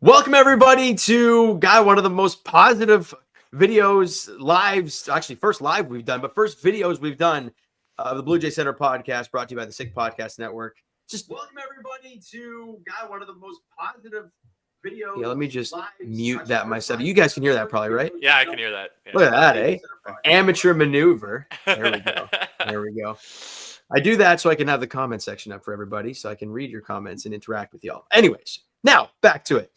Welcome everybody to one of the most positive first live we've done, but first videos we've done of the Blue Jay Center podcast brought to you by the Sick Podcast Network. Just welcome everybody to one of the most positive videos. Yeah, let me just mute that myself. You guys can hear that probably, right? Yeah, I can hear that. Yeah. Look at that, eh? Amateur maneuver. There we go. There we go. I do that so I can have the comment section up for everybody so I can read your comments and interact with y'all. Anyways, now back to it.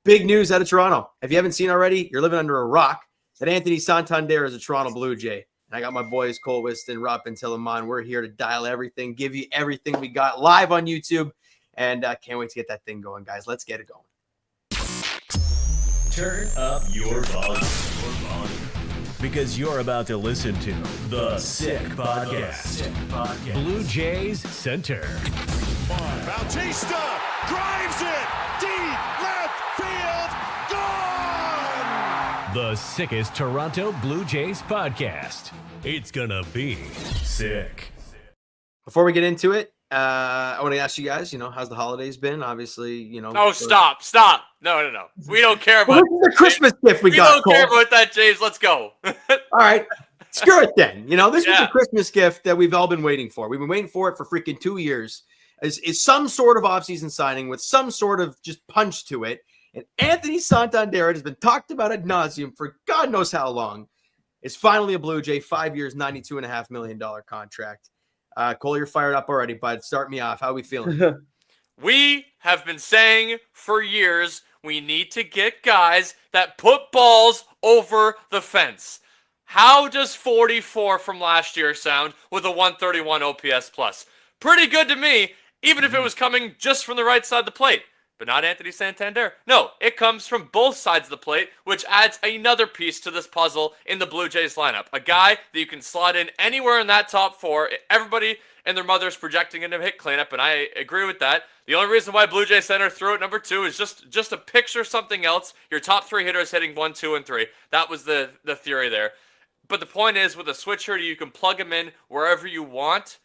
Big news out of Toronto. If you haven't seen already, you're living under a rock. That Anthony Santander is a Toronto Blue Jay. And I got my boys Cole Whiston, Rupp, and Tillamon. We're here to dial everything, give you everything we got live on YouTube. And can't wait to get that thing going, guys. Let's get it going. Turn up your volume. Because you're about to listen to the Sick Podcast. Blue Jays Center. Bautista drives it deep left field. Gone! The sickest Toronto Blue Jays podcast. It's gonna be sick. Before we get into it, I want to ask you guys, how's the holidays been? Obviously, Oh, stop. No. We don't care about the Christmas gift we got. We don't care about that, James. Let's go. All right. Screw it then. This was a Christmas gift that we've all been waiting for. We've been waiting for it for freaking 2 years. Is some sort of offseason signing with some sort of just punch to it. And Anthony Santander has been talked about ad nauseum for God knows how long. Is finally a Blue Jay, 5 years, $92.5 million contract. Cole, you're fired up already, bud. Start me off. How are we feeling? We have been saying for years we need to get guys that put balls over the fence. How does 44 from last year sound with a 131 OPS plus? Pretty good to me, even if it was coming just from the right side of the plate. But not Anthony Santander. No, it comes from both sides of the plate, which adds another piece to this puzzle in the Blue Jays lineup. A guy that you can slot in anywhere in that top four. Everybody and their mother's projecting him to hit cleanup, and I agree with that. The only reason why Blue Jay Center threw at number 2 is just to picture something else. Your top 3 hitters hitting 1, 2, and 3. That was the theory there. But the point is, with a switch hitter, you can plug him in wherever you want.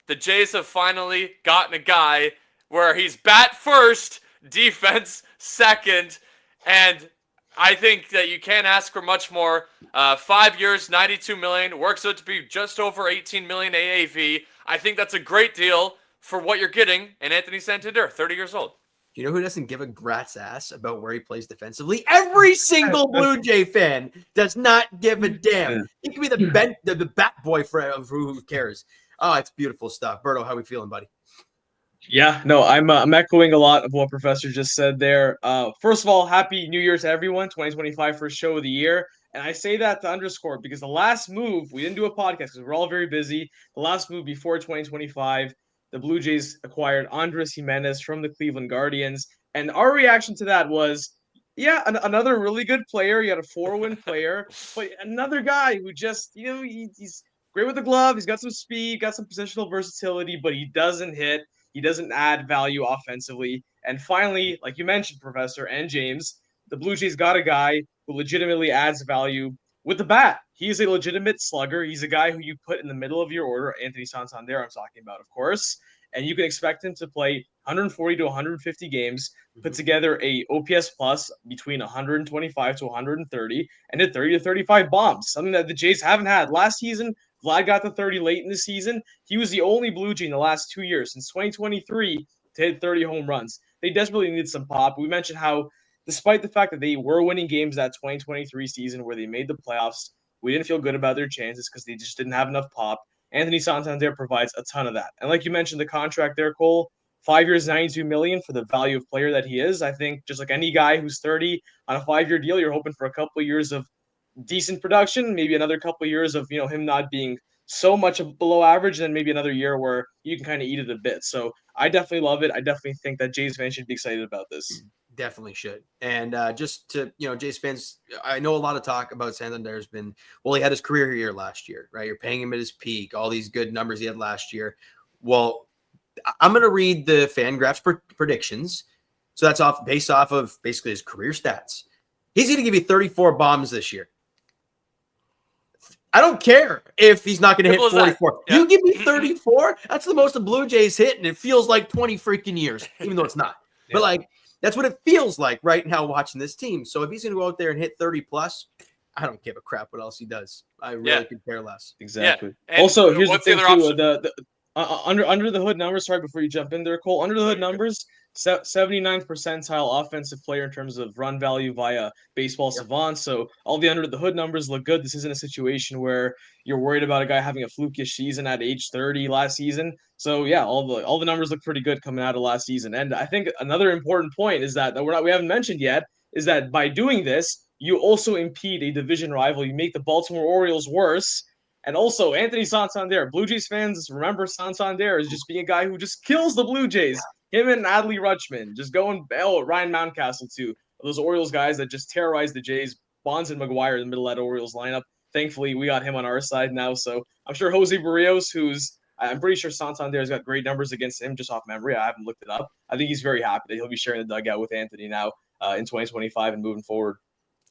The Jays have finally gotten a guy where he's bat first, defense second, and I think that you can't ask for much more. 5 years, $92 million, works out to be just over $18 million AAV. I think that's a great deal for what you're getting in Anthony Santander, 30 years old. You know who doesn't give a rat's ass about where he plays defensively? Every single Blue Jay fan does not give a damn. He can be the bat boy for who cares. Oh, it's beautiful stuff. Berto, how are we feeling, buddy? Yeah, no, I'm echoing a lot of what Professor just said there. First of all, Happy New Year to everyone, 2025 first show of the year. And I say that to underscore because the last move, we didn't do a podcast because we're all very busy. The last move before 2025, the Blue Jays acquired Andres Gimenez from the Cleveland Guardians. And our reaction to that was, another really good player. You had a 4-win player, but another guy who just, he's great with the glove. He's got some speed, got some positional versatility, but he doesn't hit. He doesn't add value offensively. And finally, like you mentioned, Professor and James, the Blue Jays got a guy who legitimately adds value with the bat. He is a legitimate slugger. He's a guy who you put in the middle of your order, Anthony Santander I'm talking about, of course. And you can expect him to play 140 to 150 games, put together a OPS plus between 125 to 130, and hit 30 to 35 bombs, something that the Jays haven't had. Last season, Vlad got to 30 late in the season. He was the only Blue Jay in the last 2 years, since 2023, to hit 30 home runs. They desperately needed some pop. We mentioned how, despite the fact that they were winning games that 2023 season where they made the playoffs, we didn't feel good about their chances because they just didn't have enough pop. Anthony Santander provides a ton of that. And like you mentioned, the contract there, Cole, 5 years, $92 million for the value of player that he is. I think just like any guy who's 30 on a 5-year deal, you're hoping for a couple of years of decent production, maybe another couple of years of him not being so much below average, and then maybe another year where you can kind of eat it a bit. So I definitely love it. I definitely think that Jays fans should be excited about this. Definitely should. And just to, Jays fans, I know a lot of talk about Santander's been, he had his career year last year, right? You're paying him at his peak, all these good numbers he had last year. Well, I'm going to read the Fangraphs predictions. So that's based off of basically his career stats. He's going to give you 34 bombs this year. I don't care if he's not going to hit 44. Yeah. You give me 34, that's the most the Blue Jays hit, and it feels like 20 freaking years, even though it's not. Yeah. But That's what it feels like right now watching this team. So if he's going to go out there and hit 30 plus, I don't give a crap what else he does. I really could care less. Exactly. Yeah. Also, here's the thing other too. option? Under the hood numbers. Sorry, before you jump in there, Cole. Under the hood numbers, 79th percentile offensive player in terms of run value via Baseball Savant. So all the under the hood numbers look good. This isn't a situation where you're worried about a guy having a flukish season at age 30 last season. So yeah, all the numbers look pretty good coming out of last season. And I think another important point is that we haven't mentioned yet is that by doing this, you also impede a division rival. You make the Baltimore Orioles worse. And also, Anthony Santander. Blue Jays fans remember Santander as just being a guy who just kills the Blue Jays. Him and Adley Rutschman just going, Ryan Mountcastle too. Those Orioles guys that just terrorize the Jays. Bonds and McGuire in the middle of that Orioles lineup. Thankfully, we got him on our side now. So I'm sure Jose Barrios, I'm pretty sure Santander's got great numbers against him just off memory. I haven't looked it up. I think he's very happy that he'll be sharing the dugout with Anthony now in 2025 and moving forward.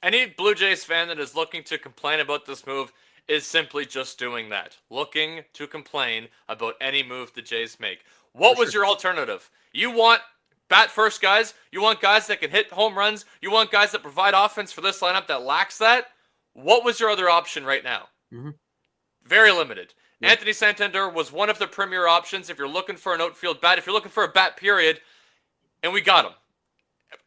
Any Blue Jays fan that is looking to complain about this move is simply just doing that. Looking to complain about any move the Jays make. What was your alternative? You want bat first guys? You want guys that can hit home runs? You want guys that provide offense for this lineup that lacks that? What was your other option right now? Mm-hmm. Very limited. Yeah. Anthony Santander was one of the premier options if you're looking for an outfield bat, if you're looking for a bat period, and we got him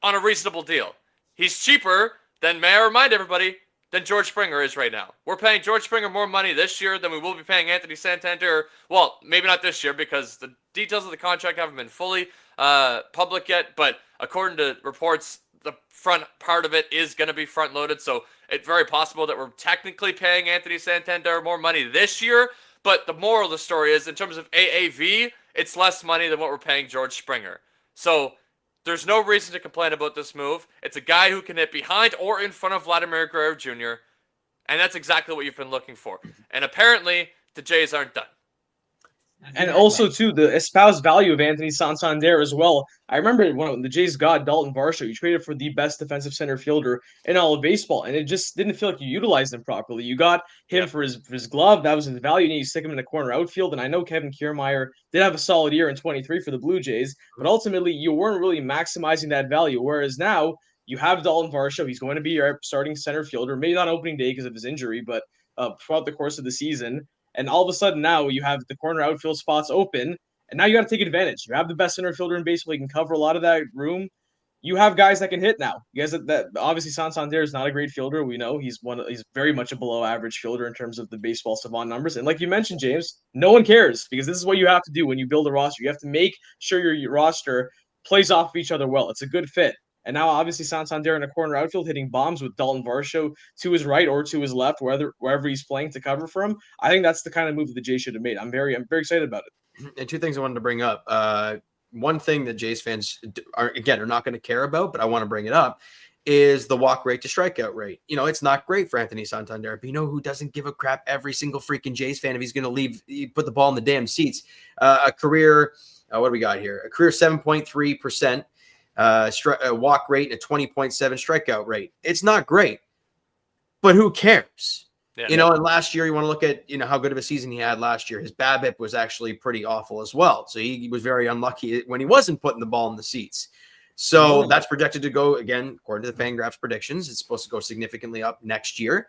on a reasonable deal. He's cheaper than, may I remind everybody, than George Springer is right now. We're paying George Springer more money this year than we will be paying Anthony Santander. Well, maybe not this year because the details of the contract haven't been fully public yet, but according to reports, the front part of it is going to be front-loaded, so it's very possible that we're technically paying Anthony Santander more money this year, but the moral of the story is, in terms of AAV, it's less money than what we're paying George Springer. So there's no reason to complain about this move. It's a guy who can hit behind or in front of Vladimir Guerrero Jr., and that's exactly what you've been looking for. And apparently, the Jays aren't done. And also, too, the espoused value of Anthony Santander as well. I remember when the Jays got Dalton Varsho, you traded for the best defensive center fielder in all of baseball, and it just didn't feel like you utilized him properly. You got him for his glove. That was his value, and you stick him in the corner outfield. And I know Kevin Kiermaier did have a solid year in 23 for the Blue Jays, but ultimately, you weren't really maximizing that value, whereas now you have Dalton Varsho. He's going to be your starting center fielder, maybe not opening day because of his injury, but throughout the course of the season. And all of a sudden now you have the corner outfield spots open, and now you got to take advantage. You have the best center fielder in baseball. You can cover a lot of that room. You have guys that can hit now. You guys that obviously Santander is not a great fielder. We know he's very much a below average fielder in terms of the Baseball Savant numbers. And like you mentioned, James, no one cares because this is what you have to do when you build a roster. You have to make sure your roster plays off of each other well. It's a good fit. And now, obviously, Santander in a corner outfield hitting bombs with Dalton Varsho to his right or to his left, wherever he's playing to cover for him. I think that's the kind of move that the Jays should have made. I'm very excited about it. And two things I wanted to bring up. One thing that Jays fans are not going to care about, but I want to bring it up, is the walk rate to strikeout rate. You know, it's not great for Anthony Santander, but you know who doesn't give a crap? Every single freaking Jays fan, if he's going to put the ball in the damn seats. A career, what do we got here? A career 7.3%. Walk rate and a 20.7 strikeout rate. It's not great, but who cares? Yeah, and last year, you want to look at, how good of a season he had last year. His BABIP was actually pretty awful as well. So he was very unlucky when he wasn't putting the ball in the seats. So that's projected to go, again, according to the Fangraphs predictions, it's supposed to go significantly up next year,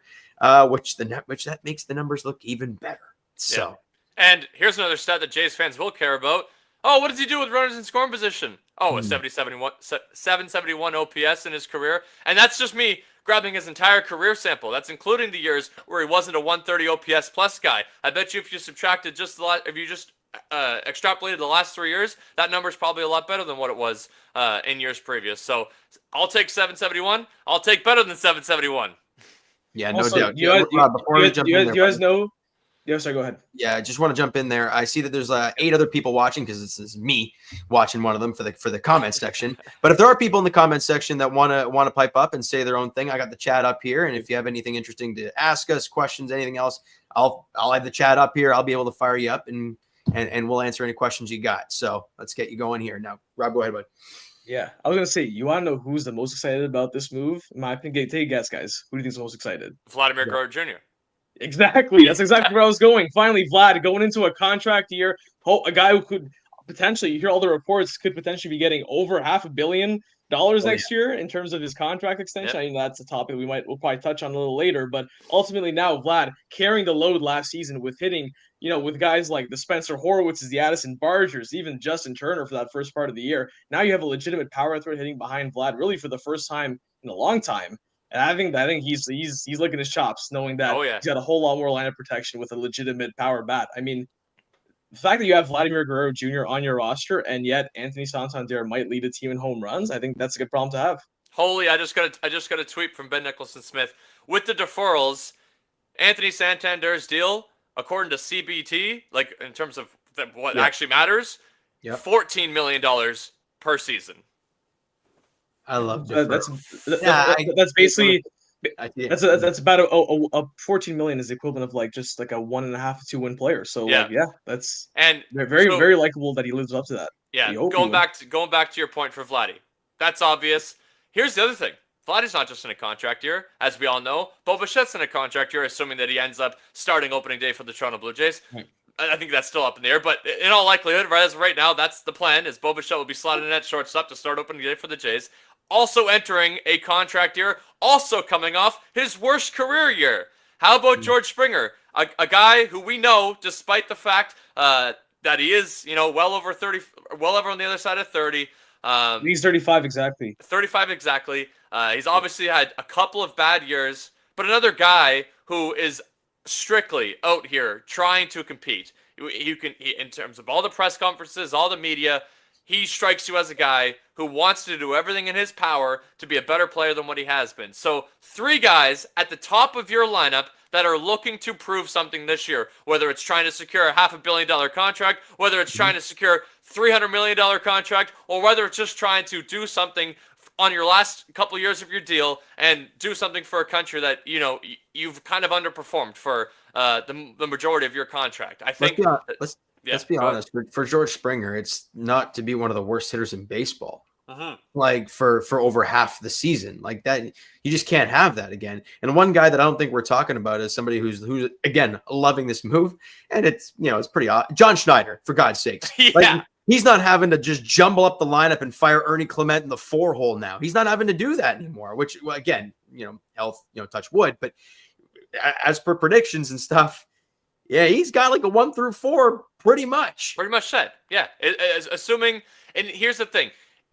which that makes the numbers look even better. So, and here's another stat that Jays fans will care about. Oh, what does he do with runners in scoring position? Oh, a 771 OPS in his career. And that's just me grabbing his entire career sample. That's including the years where he wasn't a 130 OPS plus guy. I bet you if you subtracted if you just extrapolated the last 3 years, that number's probably a lot better than what it was in years previous. So I'll take 771. I'll take better than 771. Yeah, no also, doubt. You guys know? Yeah, sorry, go ahead. Yeah, I just want to jump in there. I see that there's 8 other people watching because this is me watching one of them for the comment section. But if there are people in the comment section that want to pipe up and say their own thing, I got the chat up here. And if you have anything interesting to ask us, questions, anything else, I'll have the chat up here. I'll be able to fire you up and we'll answer any questions you got. So let's get you going here. Now, Rob, go ahead, bud. Yeah, I was going to say, you want to know who's the most excited about this move? In my opinion, take a guess, guys. Who do you think is the most excited? Vladimir Guerrero Jr. Exactly. That's exactly where I was going. Finally, Vlad going into a contract year, a guy who could potentially, you hear all the reports, could potentially be getting over $500 million next year in terms of his contract extension. I mean, that's a topic we'll probably touch on a little later. But ultimately, now Vlad carrying the load last season with hitting, with guys like the Spencer Horowitzes, the Addison Bargers, even Justin Turner for that first part of the year. Now you have a legitimate power threat hitting behind Vlad, really for the first time in a long time. And I think he's licking his chops, knowing that he's got a whole lot more line of protection with a legitimate power bat. I mean, the fact that you have Vladimir Guerrero Jr. on your roster and yet Anthony Santander might lead a team in home runs, I think that's a good problem to have. Holy, I just got a tweet from Ben Nicholson Smith. With the deferrals, Anthony Santander's deal, according to CBT, like in terms of what actually matters, $14 million per season. I love deferrals. That's basically that's about a 14 million is the equivalent of just a 1.5 to 2-win player. So that's very likable that he lives up to that. Yeah, going back to your point for Vladdy, that's obvious. Here's the other thing. Vladdy's not just in a contract year, as we all know. Bo Bichette's in a contract year, assuming that he ends up starting opening day for the Toronto Blue Jays. Right. I think that's still up in the air, but in all likelihood, as of right now, that's the plan, is Bo Bichette will be slotted in at shortstop to start opening day for the Jays. Also entering a contract year, also coming off his worst career year. How about George Springer, a guy who we know, despite the fact that he is, well over 30, well over on the other side of 30. He's 35 exactly. 35 exactly. He's obviously had a couple of bad years, but another guy who is strictly out here trying to compete. In terms of all the press conferences, all the media, he strikes you as a guy who wants to do everything in his power to be a better player than what he has been. So 3 guys at the top of your lineup that are looking to prove something this year, whether it's trying to secure a $500 million contract, whether it's trying to secure $300 million contract, or whether it's just trying to do something on your last couple of years of your deal and do something for a country that, you've kind of underperformed for the majority of your contract. I think let's be honest. For George Springer, it's not to be one of the worst hitters in baseball. Like for over half the season, like that, you just can't have that again. And one guy that I don't think we're talking about is somebody who's again loving this move, and it's it's pretty odd. John Schneider, for God's sakes, he's not having to just jumble up the lineup and fire Ernie Clement in the 4-hole now. He's not having to do that anymore. Which again, health, touch wood, but as per predictions and stuff. Yeah, he's got like a 1 through 4 pretty much set. Yeah, assuming. And here's the thing.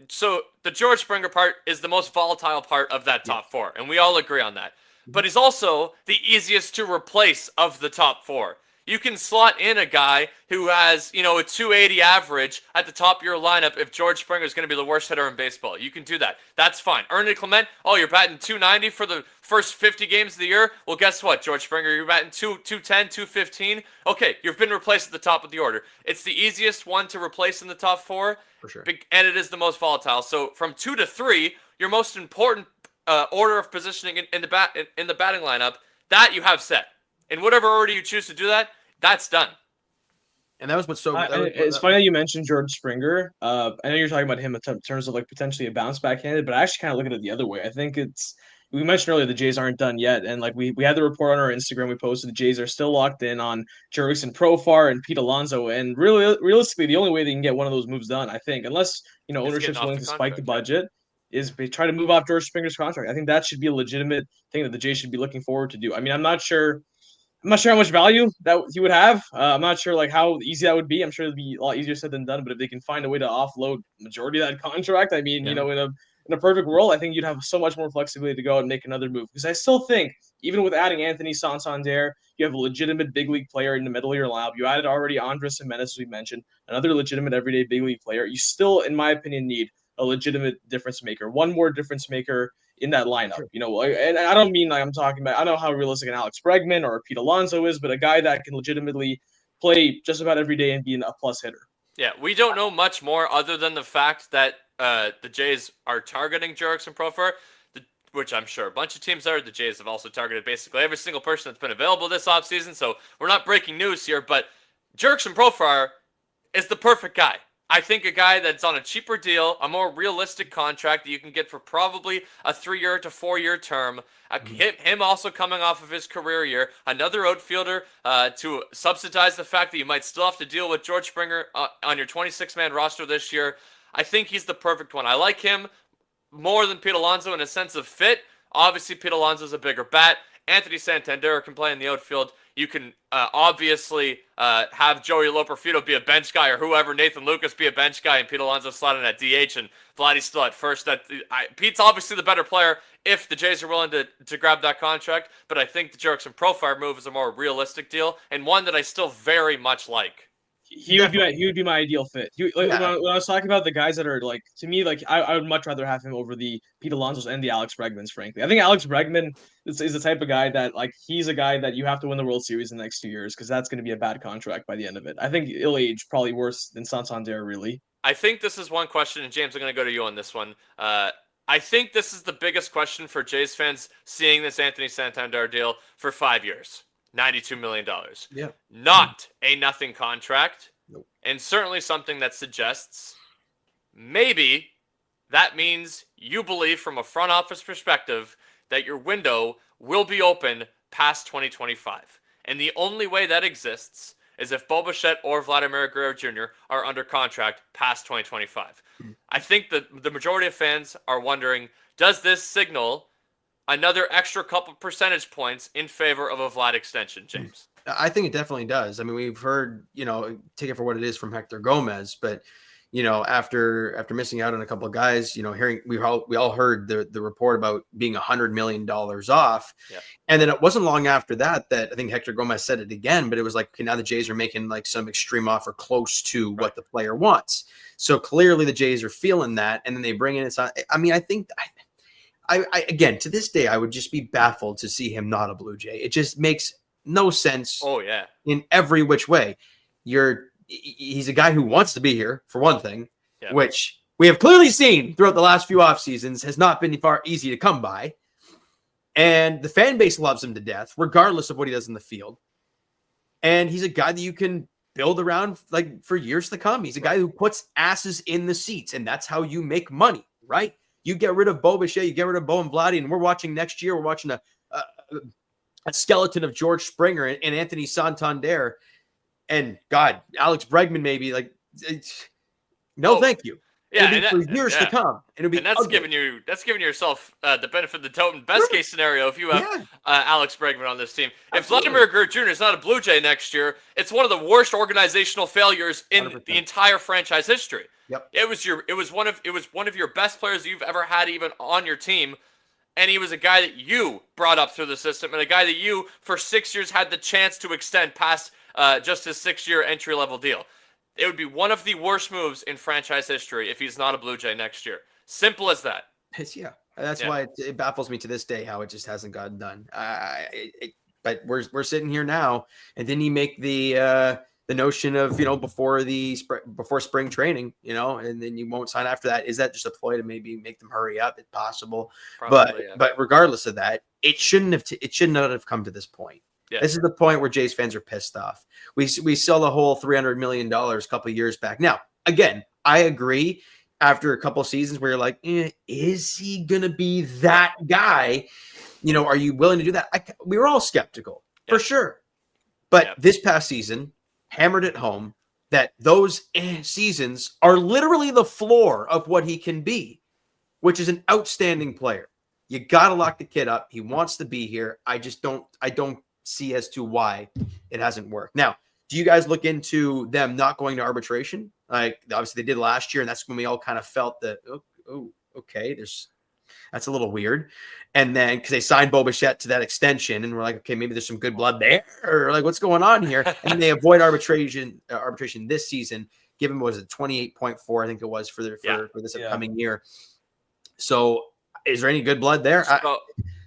So the George Springer part is the most volatile part of that top 4, and we all agree on that. But he's also the easiest to replace of the top 4. You can slot in a guy who has, a 280 average at the top of your lineup if George Springer is going to be the worst hitter in baseball. You can do that. That's fine. Ernie Clement, you're batting 290 for the first 50 games of the year. Well, guess what, George Springer? You're batting 210, 215. Okay, you've been replaced at the top of the order. It's the easiest one to replace in the top 4. For sure. And it is the most volatile. So from 2 to 3, your most important order of positioning in the batting lineup, that you have set. In whatever order you choose to do that, that's done. And that was what's so. It's funny that you mentioned George Springer. I know you're talking about him in terms of potentially a bounce back candidate, but I actually kind of look at it the other way. I think we mentioned earlier the Jays aren't done yet, and we had the report on our Instagram. We posted the Jays are still locked in on Jurickson Profar and Pete Alonso, and really realistically, the only way they can get one of those moves done, I think, unless ownership's willing to spike the budget, is they try to move off George Springer's contract. I think that should be a legitimate thing that the Jays should be looking forward to do. I mean, I'm not sure how much value that he would have. I'm not sure how easy that would be. I'm sure it'd be a lot easier said than done. But if they can find a way to offload majority of that contract, I mean, in a perfect world, I think you'd have so much more flexibility to go out and make another move. Because I still think, even with adding Anthony Santander, you have a legitimate big league player in the middle of your lineup. You added already Andres Jimenez, as we mentioned, another legitimate everyday big league player. You still, in my opinion, need a legitimate difference maker. One more difference maker in that lineup, and I don't mean I'm talking about, I don't know how realistic an Alex Bregman or Pete Alonso is, but a guy that can legitimately play just about every day and be a plus hitter. Yeah, we don't know much more other than the fact that the Jays are targeting Jurickson Profar, which I'm sure a bunch of teams are. The Jays have also targeted basically every single person that's been available this offseason, so we're not breaking news here, but Jurickson Profar is the perfect guy. I think a guy that's on a cheaper deal, a more realistic contract that you can get for probably a 3-year to 4-year term. Him also coming off of his career year, another outfielder to subsidize the fact that you might still have to deal with George Springer on your 26-man roster this year. I think he's the perfect one. I like him more than Pete Alonso in a sense of fit. Obviously, Pete Alonso's a bigger bat. Anthony Santander can play in the outfield. You can obviously have Joey Loperfido be a bench guy, or whoever, Nathan Lucas be a bench guy, and Pete Alonso slot in at DH, and Vladdy's still at first. Pete's obviously the better player if the Jays are willing to grab that contract, but I think the Jurickson Profar move is a more realistic deal, and one that I still very much like. He would be my ideal fit. When I was talking about the guys that are like, to me, like I would much rather have him over the Pete Alonso's and the Alex Bregmans. Frankly, I think Alex Bregman is the type of guy that, like, he's a guy that you have to win the World Series in the next 2 years, because that's going to be a bad contract by the end of it. I think he'll age probably worse than Santander, really. I think this is one question, and James, I'm going to go to you on this one. I think this is the biggest question for Jays fans seeing this Anthony Santander deal for 5 years. $92 million. Yeah. Not a nothing contract. Nope. And certainly something that suggests maybe that means you believe from a front office perspective that your window will be open past 2025. And the only way that exists is if Bo Bichette or Vladimir Guerrero Jr. are under contract past 2025. I think that the majority of fans are wondering, does this signal another extra couple percentage points in favor of a Vlad extension, James? I think it definitely does. I mean, we've heard, take it for what it is from Hector Gomez, but after missing out on a couple of guys, we all heard the report about being $100 million off. Yeah. And then it wasn't long after that I think Hector Gomez said it again, but it was like, okay, now the Jays are making like some extreme offer close to what the player wants. So clearly the Jays are feeling that. And then they bring in I mean, I think I again, to this day, I would just be baffled to see him not a Blue Jay. It just makes no sense. Oh yeah. In every which way. He's a guy who wants to be here, for one thing, which we have clearly seen throughout the last few off seasons has not been far easy to come by. And the fan base loves him to death, regardless of what he does in the field. And he's a guy that you can build around like for years to come. He's a guy who puts asses in the seats, and that's how you make money, right? You get rid of Bo Bichette, you get rid of Bo and Vladdy, and we're watching next year. We're watching a skeleton of George Springer and Anthony Santander. And God, Alex Bregman, maybe thank you. Yeah, for years to come. And that's giving yourself the benefit of the doubt in best case scenario if you have Alex Bregman on this team. If Vladimir Guerrero Jr. is not a Blue Jay next year, it's one of the worst organizational failures in 100%. The entire franchise history. Yep. It was one of your best players that you've ever had even on your team. And he was a guy that you brought up through the system, and a guy that you, for 6 years, had the chance to extend past just his 6-year entry-level deal. It would be one of the worst moves in franchise history if he's not a Blue Jay next year. Simple as that. That's why it baffles me to this day how it just hasn't gotten done. But we're sitting here now, and didn't he make the notion of before spring training, and then you won't sign after that? Is that just a ploy to maybe make them hurry up? It's possible, probably, but regardless of that, it shouldn't have come to this point. Yeah. This is the point where Jays fans are pissed off. We sell the whole $300 million a couple of years back. Now, again, I agree. After a couple of seasons where you're like, is he going to be that guy? Are you willing to do that? We were all skeptical for sure. But this past season hammered it home that those seasons are literally the floor of what he can be, which is an outstanding player. You got to lock the kid up. He wants to be here. I don't see as to why it hasn't worked. Now, do you guys look into them not going to arbitration? Like, obviously they did last year, and that's when we all kind of felt that, okay, that's a little weird. And then because they signed Bo Bichette to that extension, and we're like, okay, maybe there's some good blood there, or like what's going on here? And then they avoid arbitration this season, given what was it, 28.4, I think it was for this upcoming year. So is there any good blood there?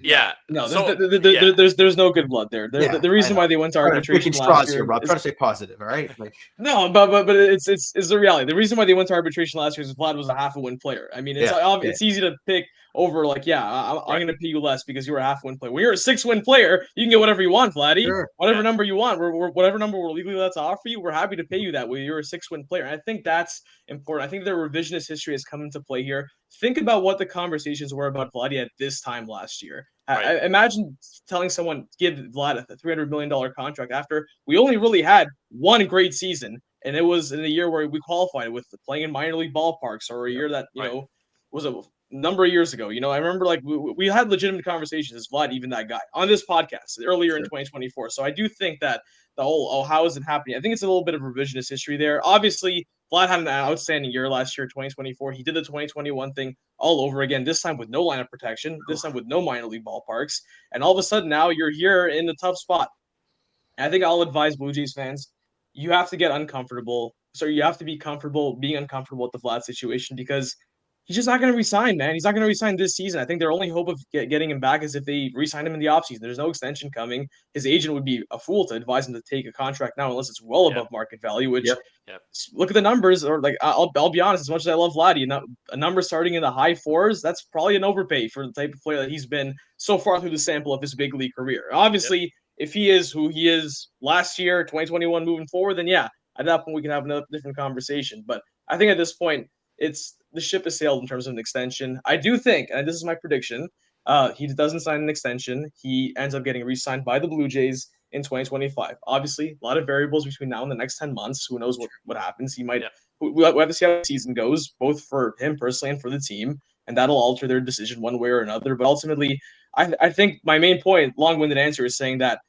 Yeah. No, So, there's no good blood there. Yeah, The reason why they went to arbitration last year. Rob. Trying to stay positive, all right? Like, No, but it's the reality. The reason why they went to arbitration last year is Vlad was a half a win player. I mean, it's easy to pick over like, I'm going to pay you less because you were a half win player. When you're a 6-win player, you can get whatever you want, Vladdy. Sure. Whatever number you want. Whatever number we're legally allowed to offer you, we're happy to pay you that way. You're a 6-win player. And I think that's important. I think their revisionist history has come into play here. Think about what the conversations were about Vladdy at this time last year. Right. Imagine telling someone, give Vlad a $300 million contract after we only really had one great season, and it was in a year where we qualified with playing in minor league ballparks, or a year that, was a number of years ago. I remember like we had legitimate conversations. Is Vlad even that guy on this podcast earlier in 2024? So I do think that the whole, how is it happening? I think it's a little bit of revisionist history there. Obviously, Vlad had an outstanding year last year, 2024. He did the 2021 thing all over again, this time with no lineup protection, this time with no minor league ballparks. And all of a sudden now you're here in a tough spot. And I think I'll advise Blue Jays fans, you have to get uncomfortable. So you have to be comfortable being uncomfortable with the Vlad situation because he's just not going to resign, man. He's not going to resign this season. I think their only hope of getting him back is if they resign him in the offseason. There's no extension coming. His agent would be a fool to advise him to take a contract now unless it's well above market value, which look at the numbers. Or like I'll be honest, as much as I love Vladdy, a number starting in the high 4s, that's probably an overpay for the type of player that he's been so far through the sample of his big league career. Obviously, if he is who he is last year, 2021 moving forward, then at that point we can have another different conversation. But I think at this point, the ship has sailed in terms of an extension. I do think, and this is my prediction, he doesn't sign an extension. He ends up getting re-signed by the Blue Jays in 2025. Obviously, a lot of variables between now and the next 10 months. Who knows what happens? He might. We have to see how the season goes, both for him personally and for the team, and that'll alter their decision one way or another. But ultimately, I think my main point, long-winded answer, is saying that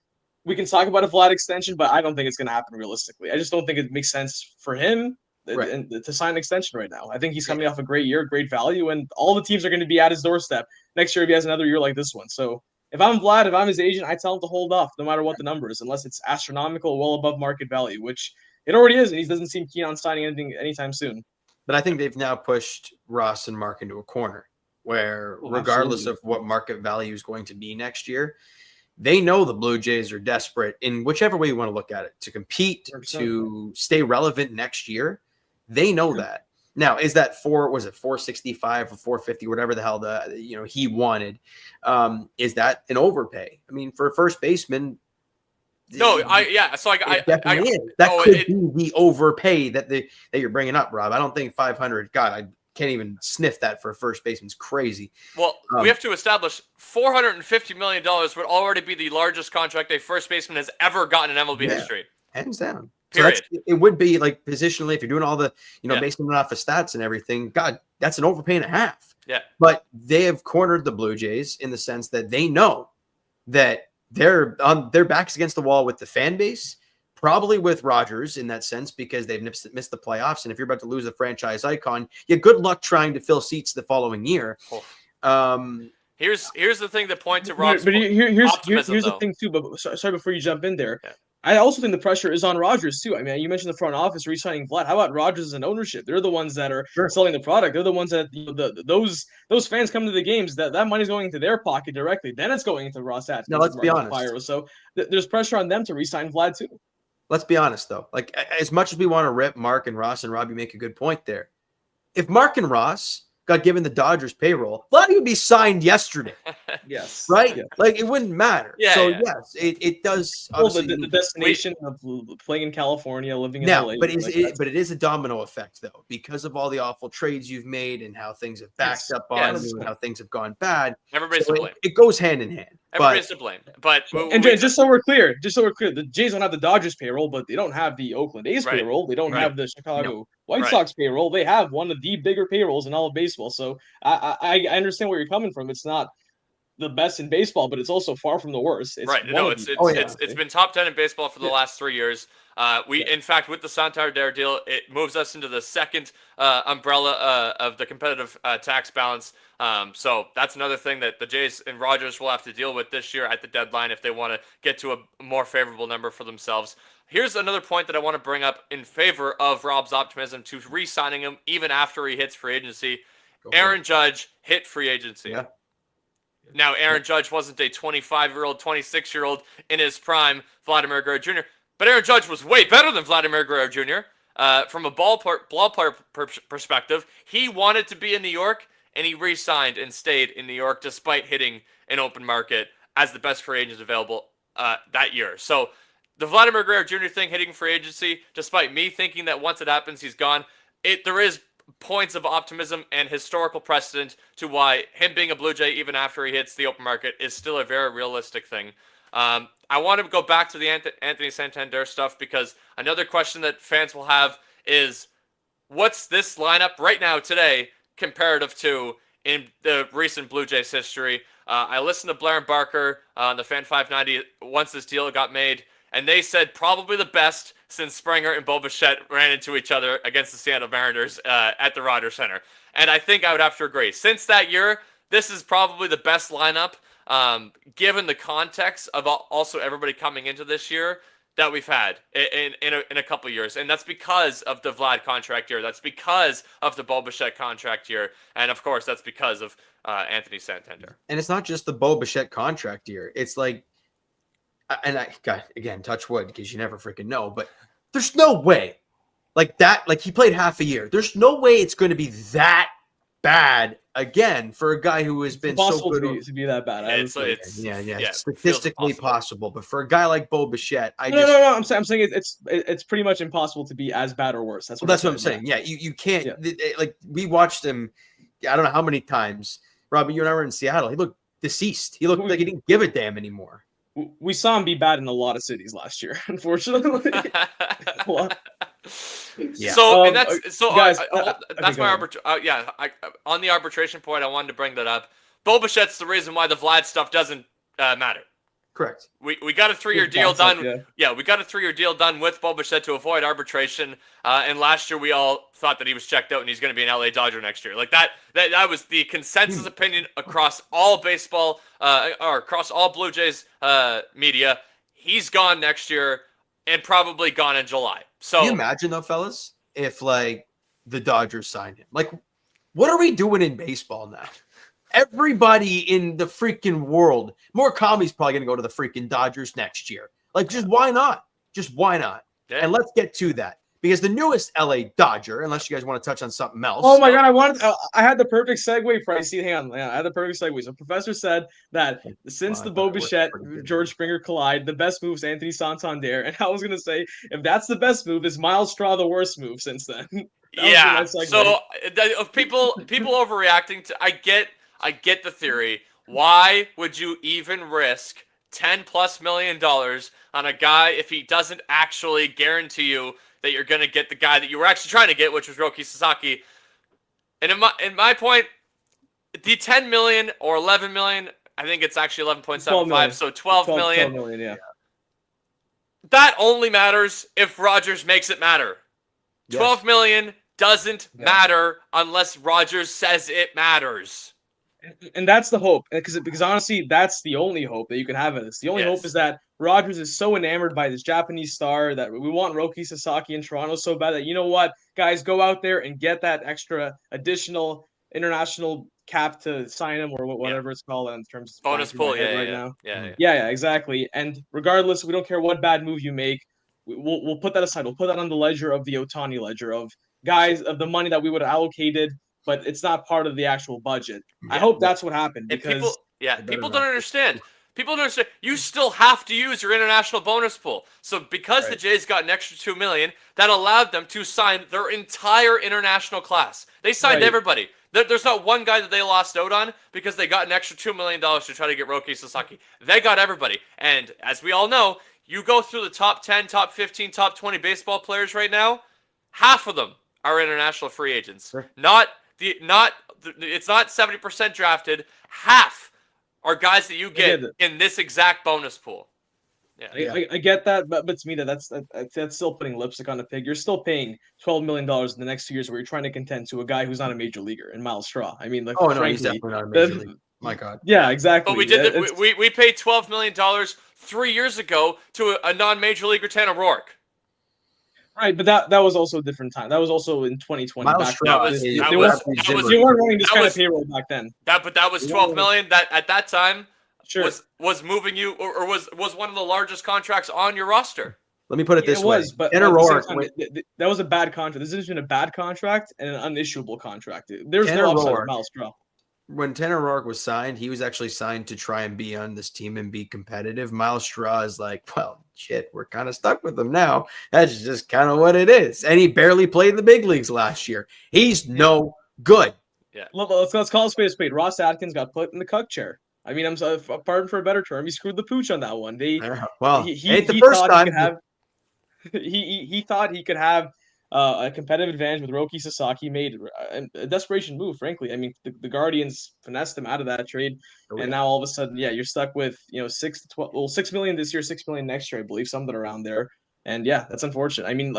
we can talk about a Vlad extension, but I don't think it's going to happen realistically. I just don't think it makes sense for him to sign an extension right now. I think he's coming off a great year, great value, and all the teams are going to be at his doorstep next year if he has another year like this one. So if I'm Vlad, if I'm his agent, I tell him to hold off no matter what the number is, unless it's astronomical, well above market value, which it already is, and he doesn't seem keen on signing anything anytime soon. But I think they've now pushed Ross and Mark into a corner where regardless of what market value is going to be next year, they know the Blue Jays are desperate in whichever way you want to look at it to compete, 100%. To stay relevant next year. They know that. Now, is that 465 or 450, whatever the hell he wanted? Is that an overpay? I mean, for a first baseman, no, definitely is. That could be the overpay that you're bringing up, Rob. I don't think 500. God, I can't even sniff that for a first baseman. It's crazy. Well, we have to establish $450 million would already be the largest contract a first baseman has ever gotten in MLB history. Hands down. Period. So it would be like positionally, if you're doing all the, basing it off of stats and everything, God, that's an overpay and a half. Yeah. But they have cornered the Blue Jays in the sense that they know that they're on their backs against the wall with the fan base, probably with Rogers in that sense, because they've missed the playoffs. And if you're about to lose a franchise icon, good luck trying to fill seats the following year. Here's the thing that points to Rob's here's optimism, the thing too. But sorry, before you jump in there, I also think the pressure is on Rogers too. I mean, you mentioned the front office re-signing Vlad. How about Rogers and ownership? They're the ones that are selling the product. They're the ones that those fans come to the games. That money's going into their pocket directly. Then it's going into Ross Atkins. Now let's be honest. So there's pressure on them to re-sign Vlad too. Let's be honest though. Like as much as we want to rip Mark and Ross and Rob, you make a good point there. If Mark and Ross got given the Dodgers payroll, Vladdy would be signed yesterday. Yes. Right? Yeah. Like it wouldn't matter. Yes, it does. Well, the destination of playing in California, living in LA. But it is a domino effect though, because of all the awful trades you've made and how things have backed up on you and how things have gone bad. Everybody's to blame. It goes hand in hand. Everybody's to blame. But just so we're clear, the Jays don't have the Dodgers payroll, but they don't have the Oakland A's payroll. They don't have the Chicago White Sox payroll. They have one of the bigger payrolls in all of baseball. So I understand where you're coming from. It's not the best in baseball, but it's also far from the worst. It's been top 10 in baseball for the last 3 years. In fact, with the Santander deal, it moves us into the second umbrella of the competitive tax balance. So that's another thing that the Jays and Rogers will have to deal with this year at the deadline if they want to get to a more favorable number for themselves. Here's another point that I want to bring up in favor of Rob's optimism to re-signing him even after he hits free agency. Aaron Judge hit free agency. Yeah. Now, Aaron Judge wasn't a 25-year-old, 26-year-old in his prime, Vladimir Guerrero Jr., but Aaron Judge was way better than Vladimir Guerrero Jr. From a ball player perspective. He wanted to be in New York, and he re-signed and stayed in New York despite hitting an open market as the best free agent available that year. So the Vladimir Guerrero Jr. thing hitting free agency, despite me thinking that once it happens, he's gone, there is points of optimism and historical precedent to why him being a Blue Jay even after he hits the open market is still a very realistic thing. I want to go back to the Anthony Santander stuff because another question that fans will have is, what's this lineup right now today comparative to in the recent Blue Jays history? I listened to Blair and Barker on the Fan 590 once this deal got made, and they said probably the best since Springer and Bo Bichette ran into each other against the Seattle Mariners at the Rogers Center. And I think I would have to agree. Since that year, this is probably the best lineup, given the context of also everybody coming into this year that we've had in a couple years. And that's because of the Vlad contract year. That's because of the Bo Bichette contract year. And, of course, that's because of Anthony Santander. And it's not just the Bo Bichette contract year. It's like, and I got, again, touch wood because you never freaking know, but there's no way like that. Like he played half a year. There's no way it's going to be that bad again for a guy who has been so good to be that bad. Yeah, statistically possible, but for a guy like Bo Bichette, no. I'm saying it's pretty much impossible to be as bad or worse. That's what I'm saying. Yeah, you can't like we watched him. I don't know how many times. Robbie, you and I were in Seattle. He looked deceased. He looked like he didn't give a damn anymore. We saw him be bad in a lot of cities last year, unfortunately. Yeah. So and that's guys. That's my arbitration. On the arbitration point, I wanted to bring that up. Bo Bichette's the reason why the Vlad stuff doesn't matter. Correct. We got a 3-year deal done. Yeah, we got a 3-year deal done with Bo Bichette to avoid arbitration. And last year we all thought that he was checked out and he's going to be an LA Dodger next year. Like that was the consensus opinion across all baseball or across all Blue Jays media. He's gone next year and probably gone in July. So can you imagine though, fellas, if like the Dodgers signed him? Like, what are we doing in baseball now? Everybody in the freaking world, Murakami's probably going to go to the freaking Dodgers next year. Like, just why not? Just why not? Yeah. And let's get to that. Because the newest LA Dodger, unless you guys want to touch on something else. Oh my God, I had the perfect segue, Pricey. Hang on. I had the perfect segue. So Professor said that since the Bo Bichette, George Springer collide, the best move is Anthony Santander. And I was going to say, if that's the best move, is Miles Straw the worst move since then? Yeah. So people overreacting to, I get the theory. Why would you even risk $10+ million on a guy if he doesn't actually guarantee you that you're going to get the guy that you were actually trying to get, which was Roki Sasaki? And in my point, the 10 million or 11 million, I think it's actually 11.75, so 12 million. 12 million, yeah. That only matters if Rogers makes it matter. Yes. 12 million doesn't matter unless Rogers says it matters. And that's the hope, because honestly, that's the only hope that you can have in this. The only hope is that Rogers is so enamored by this Japanese star that we want Roki Sasaki in Toronto so bad that, you know what, guys, go out there and get that extra additional international cap to sign him or whatever it's called in terms of bonus pool. Yeah, exactly. And regardless, we don't care what bad move you make. We'll put that aside. We'll put that on the ledger of the Ohtani ledger of guys of the money that we would have allocated, but it's not part of the actual budget. I hope that's what happened because people don't understand. People don't understand. You still have to use your international bonus pool. So because the Jays got an extra $2 million, that allowed them to sign their entire international class. They signed everybody. There's not one guy that they lost out on because they got an extra $2 million to try to get Roki Sasaki. They got everybody. And as we all know, you go through the top 10, top 15, top 20 baseball players right now, half of them are international free agents. Sure. It's not 70% drafted. Half are guys that you get in this exact bonus pool. Yeah, I get that, but to me that's still putting lipstick on the pig. You're still paying $12 million in the next 2 years where you're trying to contend to a guy who's not a major leaguer in Miles Straw. I mean, like, he's definitely not a major leaguer. My God. Yeah, exactly. But we paid $12 million 3 years ago to a non-major leaguer, Tanner Rourke. Right, but that was also a different time. That was also in 2020. Miles Back Straw then, is they Bradley weren't Zimmer. they weren't running this that kind was- of payroll back then. But that was 12 million that at that time Sure, was moving you or was one of the largest contracts on your roster. Let me put it yeah, this it way. was, but Tanner at the same Roark, time, that was a bad contract. This is between a bad contract and an unissuable contract. There's Tanner no upside Roark. with Miles Straw. when Tanner Roark was signed, he was actually signed to try and be on this team and be competitive. Miles Straw is like, well, shit, we're kind of stuck with him now. That's just kind of what it is. And he barely played in the big leagues last year. He's no good. Yeah. Let's call a spade. Ross Atkins got put in the cuck chair. I mean, I'm sorry, pardon for a better term. He screwed the pooch on that one. Well, he ain't the first thought time. he could have he thought he could have a competitive advantage with Roki Sasaki. Made a desperation move, frankly. I mean, the Guardians finessed him out of that trade, and now all of a sudden, yeah, you're stuck with 6 to 12, well, 6 million this year, 6 million next year, I believe, something around there. And yeah, that's unfortunate. I mean,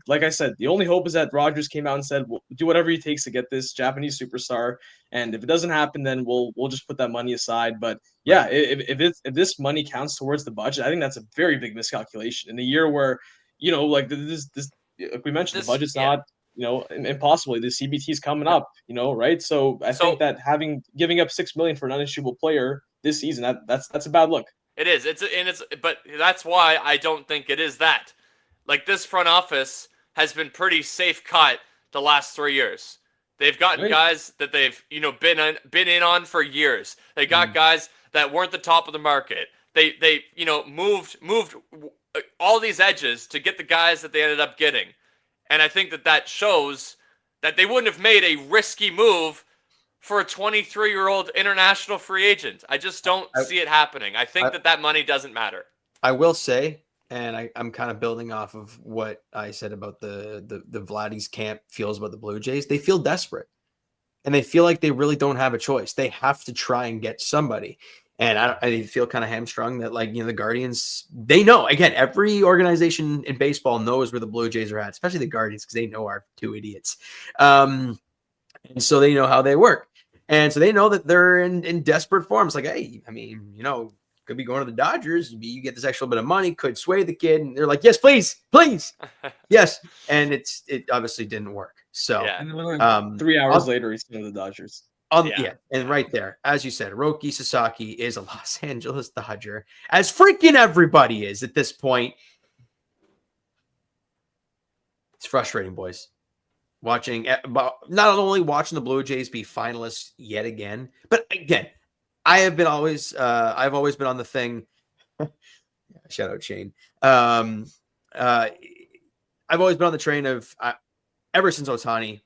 like I said, the only hope is that Rogers came out and said, "We'll do whatever he takes to get this Japanese superstar, and if it doesn't happen, then we'll just put that money aside." But yeah, if this money counts towards the budget, I think that's a very big miscalculation in a year where like this like we mentioned, the budget's not impossible. The CBT is coming up, right? So I think that giving up 6 million for an unissuable player this season, that's a bad look. It is. But that's why I don't think it is that. Like, this front office has been pretty safe cut the last 3 years. They've gotten guys that they've been in on for years. They got guys that weren't the top of the market. They moved all these edges to get the guys that they ended up getting. And I think that shows that they wouldn't have made a risky move for a 23-year-old international free agent. I just don't see it happening. I think that money doesn't matter. I will say, and I'm kind of building off of what I said about the Vladdy's camp feels about the Blue Jays. They feel desperate, and they feel like they really don't have a choice. They have to try and get somebody. And I feel kind of hamstrung that, the Guardians, they know. Again, every organization in baseball knows where the Blue Jays are at, especially the Guardians, because they know our two idiots. And so they know how they work. And so they know that they're in desperate form. It's like, hey, I mean, could be going to the Dodgers. You get this extra bit of money, could sway the kid. And they're like, yes, please. Yes. And it obviously didn't work. So and 3 hours later, he's going to the Dodgers. And right there, as you said, Roki Sasaki is a Los Angeles Dodger, as freaking everybody is at this point. It's frustrating, boys. Not only watching the Blue Jays be finalists yet again, but again, I've always been on the thing. Shout out Shane. I've always been on the train of ever since Ohtani.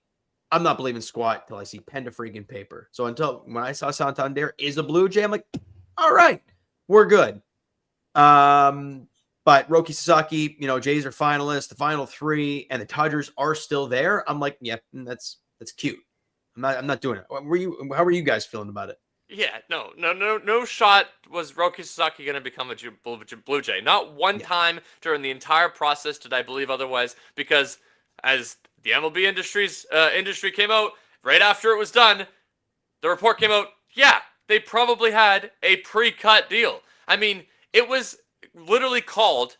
I'm not believing squat till I see pen to freaking paper. So when I saw Santander is a Blue Jay, I'm like, all right, we're good. But Roki Sasaki, Jays are finalists, the final three, and the Dodgers are still there. I'm like, yeah, that's cute. I'm not doing it. How were you guys feeling about it? Yeah, no shot was Roki Sasaki going to become a Blue Jay. Not one time during the entire process did I believe otherwise, because as the MLB industry came out right after it was done, the report came out, yeah, they probably had a pre-cut deal. I mean, it was literally called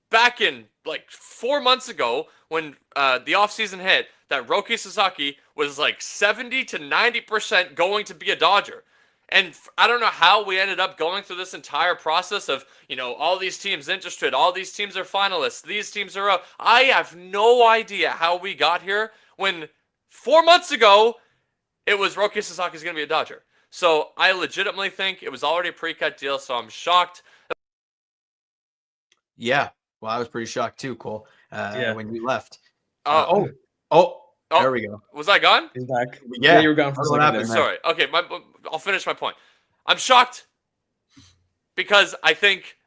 back in 4 months ago when the offseason hit that Roki Sasaki was 70 to 90% going to be a Dodger. And I don't know how we ended up going through this entire process of, all these teams interested, all these teams are finalists, these teams are out. I have no idea how we got here when 4 months ago it was Roki Sasaki's going to be a Dodger. So I legitimately think it was already a pre-cut deal, so I'm shocked. Yeah. Well, I was pretty shocked too, Cole, when you left. There we go. Was I gone? He's back. Yeah, you were gone for a second. Sorry. Okay, I'll finish my point. I'm shocked because I think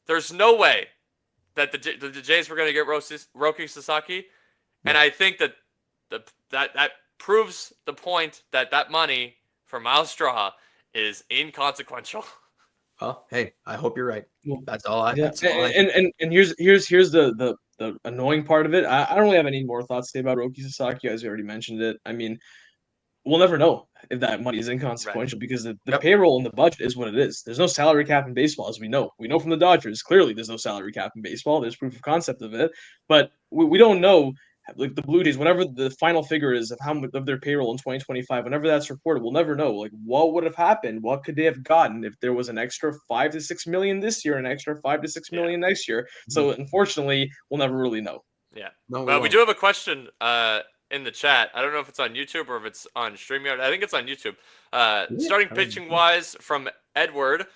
there's no way that the Jays were going to get Roki Sasaki, and I think that proves the point that money for Miles Straw is inconsequential. Well, hey, I hope you're right. That's all I. Yeah. That's all and here's the annoying part of it. I don't really have any more thoughts to say about Roki Sasaki, as you already mentioned it. I mean, we'll never know if that money is inconsequential because the payroll and the budget is what it is. There's no salary cap in baseball, as we know. We know from the Dodgers, clearly there's no salary cap in baseball. There's proof of concept of it. But we don't know, like the Blue Jays, whatever the final figure is of how much of their payroll in 2025, whenever that's reported, we'll never know. Like, what would have happened? What could they have gotten if there was an extra $5 to $6 million this year, an extra $5 to $6 million next year? So unfortunately, we'll never really know. Yeah. No, well, we do have a question in the chat. I don't know if it's on YouTube or if it's on StreamYard. I think it's on YouTube. Starting pitching wise from Edward,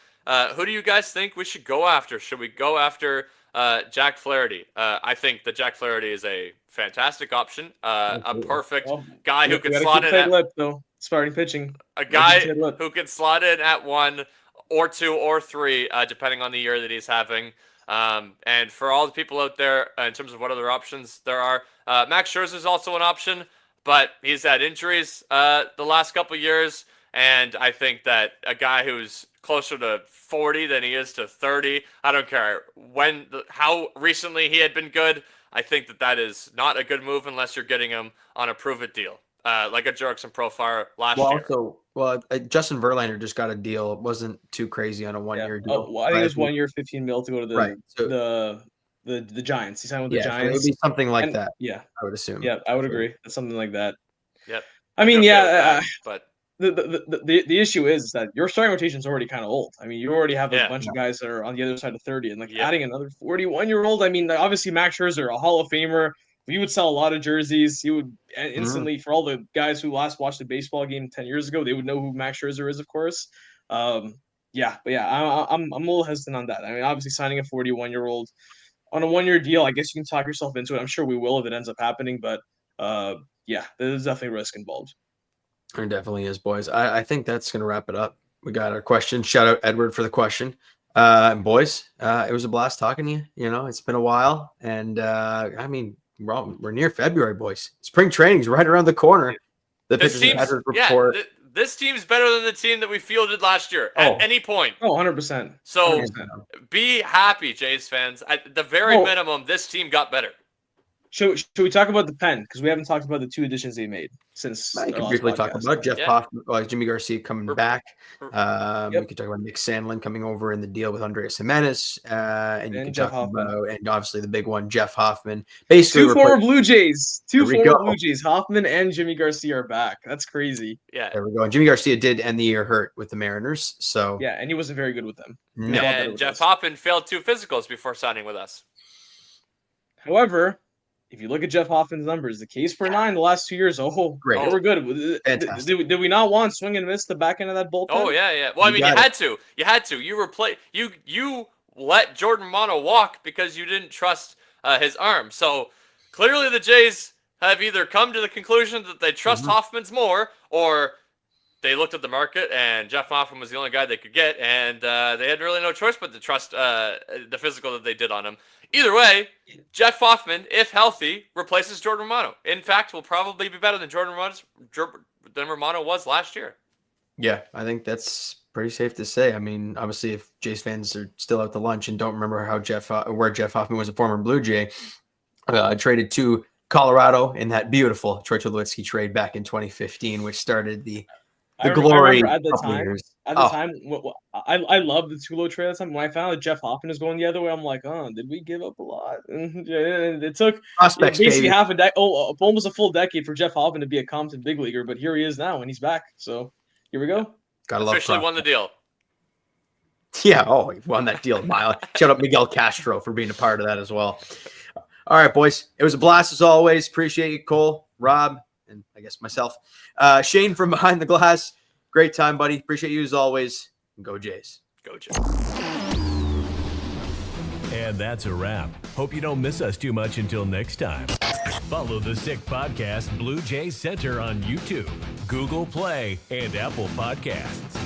who do you guys think we should go after? Should we go after Jack Flaherty? I think that Jack Flaherty is a fantastic option. A perfect guy who can slot in at starting pitching. A guy who can slot in at 1 or 2 or 3, depending on the year that he's having. And for all the people out there, in terms of what other options there are, Max Scherzer is also an option, but he's had injuries the last couple of years, and I think that a guy who's closer to 40 than he is to 30, I don't care how recently he had been good. I think that is not a good move unless you're getting him on a prove-it deal, like a Jurickson Profile last year. Justin Verlander just got a deal. It wasn't too crazy on a 1-year deal. I think it was 1 year, $15 million to go to the Giants. He signed with the Giants. It would be something like that. Yeah, I would assume. Yeah, I would agree. Something like that. Yep. I mean, but the issue is that your starting rotation is already kind of old. I mean, you already have a bunch of guys that are on the other side of 30, and adding another 41-year-old. I mean, obviously Max Scherzer, a Hall of Famer. He would sell a lot of jerseys. He would instantly, for all the guys who last watched a baseball game 10 years ago, they would know who Max Scherzer is, of course. I'm a little hesitant on that. I mean, obviously signing a 41-year-old on a 1-year deal, I guess you can talk yourself into it. I'm sure we will if it ends up happening, but there's definitely risk involved. There definitely is, boys. I think that's going to wrap it up. We got our question. Shout out Edward for the question. Boys, it was a blast talking to you. You know, it's been a while, and I mean, we're near February, boys. Spring training's right around the corner. This team's better than the team that we fielded last year at any point. 100%. So be happy, Jays fans. At the very minimum, this team got better. Should we talk about the pen? Because we haven't talked about the 2 additions they made since. I can briefly talk about Jeff Hoffman, Jimmy Garcia coming back. We could talk about Nick Sandlin coming over in the deal with Andres Jimenez, and you can talk about, and obviously the big one, Jeff Hoffman. Basically, 2 former Blue Jays. 2 former Blue Jays. Hoffman and Jimmy Garcia are back. That's crazy. Yeah, there we go. And Jimmy Garcia did end the year hurt with the Mariners, so and he wasn't very good with them. No. And Jeff Hoffman failed 2 physicals before signing with us. However, if you look at Jeff Hoffman's numbers, the case per 9 the last 2 years, great. They were good. Did we not want swing and miss the back end of that bullpen? Oh yeah. Well, I mean, you had to. You let Jordan Romano walk because you didn't trust his arm. So clearly, the Jays have either come to the conclusion that they trust Hoffman's more, or they looked at the market and Jeff Hoffman was the only guy they could get, and they had really no choice but to trust the physical that they did on him. Either way, Jeff Hoffman, if healthy, replaces Jordan Romano. In fact, will probably be better than Romano was last year. Yeah, I think that's pretty safe to say. I mean, obviously, if Jays fans are still out to lunch and don't remember where Jeff Hoffman was a former Blue Jay, traded to Colorado in that beautiful Troy Tulowitzki trade back in 2015, which started the glory at the time. At the time, I loved the Tulo trade at the time. When I found out Jeff Hoffman was going the other way, I'm like, did we give up a lot? And it took basically almost a full decade for Jeff Hoffman to be a Compton big leaguer, but here he is now, and he's back. So here we go. Gotta love officially won the deal. Yeah, he won that deal. Shout out Miguel Castro for being a part of that as well. All right, boys. It was a blast as always. Appreciate you, Cole, Rob, and I guess myself. Shane from behind the glass. Great time, buddy. Appreciate you as always. Go Jays. Go Jays. And that's a wrap. Hope you don't miss us too much until next time. Follow the Sick Podcast Blue Jays Center on YouTube, Google Play, and Apple Podcasts.